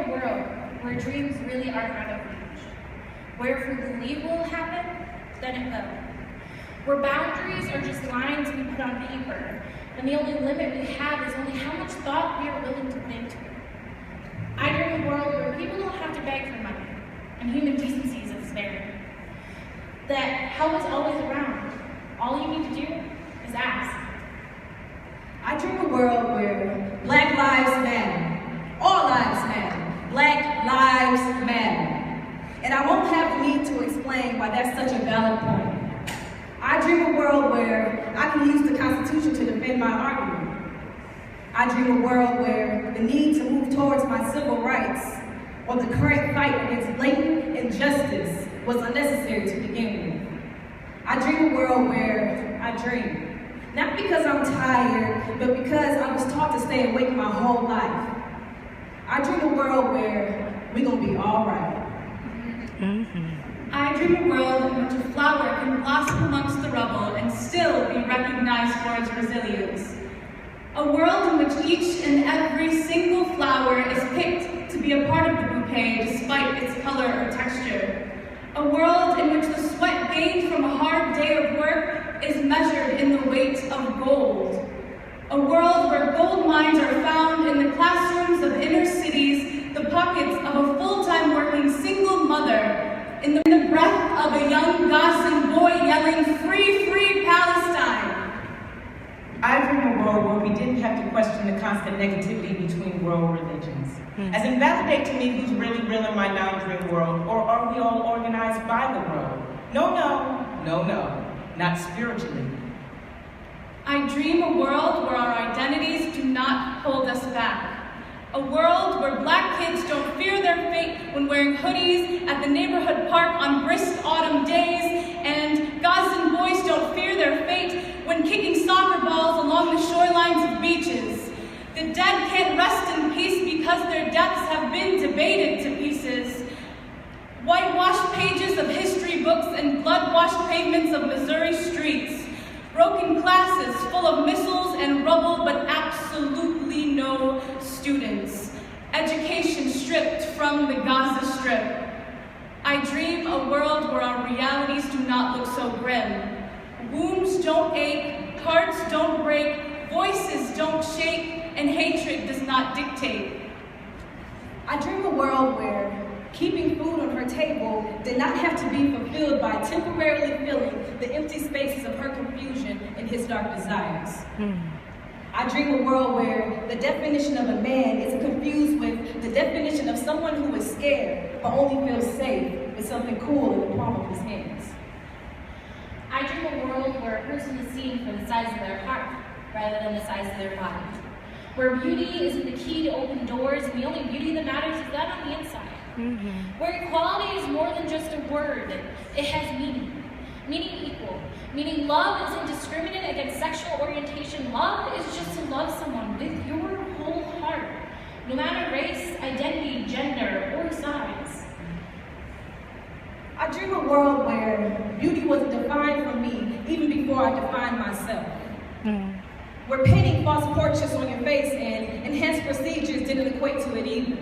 a world where dreams really are out of reach, where if we believe will happen, then it will. Where boundaries are just lines we put on paper, and the only limit we have is only how much thought we are willing to put into it. I dream of a world where people don't have to beg for money, and human decency is spared. That help is always around. All you need to do is ask. I dream a world where Black lives matter. All lives matter. Black lives matter. And I won't have the need to explain why that's such a valid point. I dream a world where I can use the Constitution to defend my argument. I dream a world where the need to move towards my civil rights or the current fight against blatant injustice was unnecessary to begin with. I dream a world where I dream. Not because I'm tired, but because I was taught to stay awake my whole life. I dream a world where we're gonna be all right. I dream a world in which a flower can blossom amongst the rubble and still be recognized for its resilience. A world in which each and every single flower is picked to be a part of the bouquet despite its color or texture. A world in which the sweat gained from a hard day of work is measured in the weight of gold. A world where gold mines are found in the classrooms of inner cities, the pockets of a full-time working single mother, in the breath of a young Gazan boy yelling, "Free, free Palestine!" I dream a world where we didn't have to question the constant negativity between world religions. As invalidate to me who's really real in my non-dream world, or are we all organized by the world? No, not spiritually. I dream a world where our identities do not hold us back. A world where Black kids don't fear their fate when wearing hoodies at the neighborhood park on brisk autumn days, and Gazan boys don't fear their fate when kicking soccer balls along the shorelines of beaches. The dead can't rest in peace because their deaths have been debated to pieces. Whitewashed pages of history books and blood-washed pavements of Missouri streets. Broken classes full of missiles and rubble, but absolutely no students. Education stripped from the Gaza Strip. I dream a world where our realities do not look so grim. Wombs don't ache, hearts don't break, voices don't shake, and hatred does not dictate. I dream a world where keeping food on her table did not have to be fulfilled by temporarily filling the empty spaces of her confusion and his dark desires. I dream a world where the definition of a man is confused with the definition of someone who is scared but only feels safe with something cool in the palm of his hands. I dream a world where a person is seen for the size of their heart rather than the size of their body. Where beauty isn't the key to open doors and the only beauty that matters is that on the inside. Where equality is more than just a word, it has meaning. Meaning equal. Meaning love isn't discriminate against sexual orientation. Love is just to love someone with your whole heart, no matter race, identity, gender, or size. I dream a world where beauty wasn't defined for me even before I defined myself. Where painting false portraits on your face and enhanced procedures didn't equate to it either.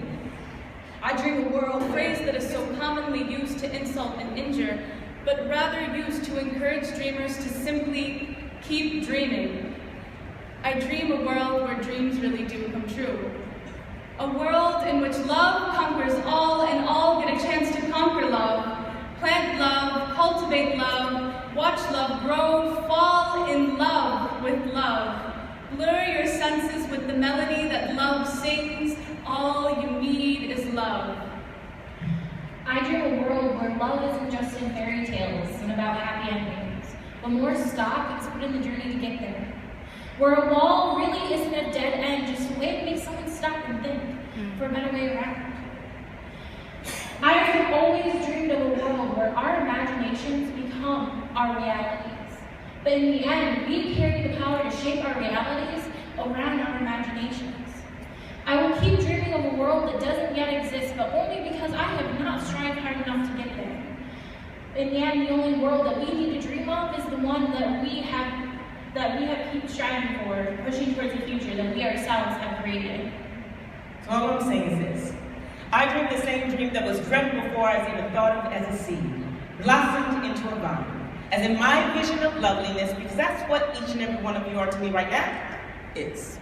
I dream a world A phrase that is so commonly used to insult and injure, but rather used to encourage dreamers to simply keep dreaming. I dream a world where dreams really do come true. A world in which love conquers all and all get a chance to conquer love. Plant love, cultivate love, watch love grow, fall in love with love. Blur your senses with the melody that love sings. All you need is love. I dream a world where love isn't just in fairy tales and about happy endings, but more stock is put in the journey to get there. Where a wall really isn't a dead end, just a way to make someone stop and think for a better way around. I have always dreamed of a world where our imaginations become our realities. But in the end, we carry the power to shape our realities around our imaginations. I will keep dreaming of a world that doesn't yet exist, but only because I have not strived hard enough to get there. In the end, the only world that we need to dream of is the one that we have keep striving for, pushing towards the future that we ourselves have created. So all I'm saying is this. I dream the same dream that was dreamt before I was even thought of as a seed, blossomed into a vine. As in my vision of loveliness, because that's what each and every one of you are to me right now, is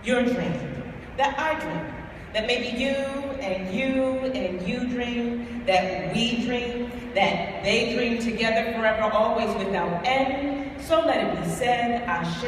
your dream, that I dream, that maybe you and you and you dream, that we dream, that they dream together forever, always without end. So let it be said, Ashe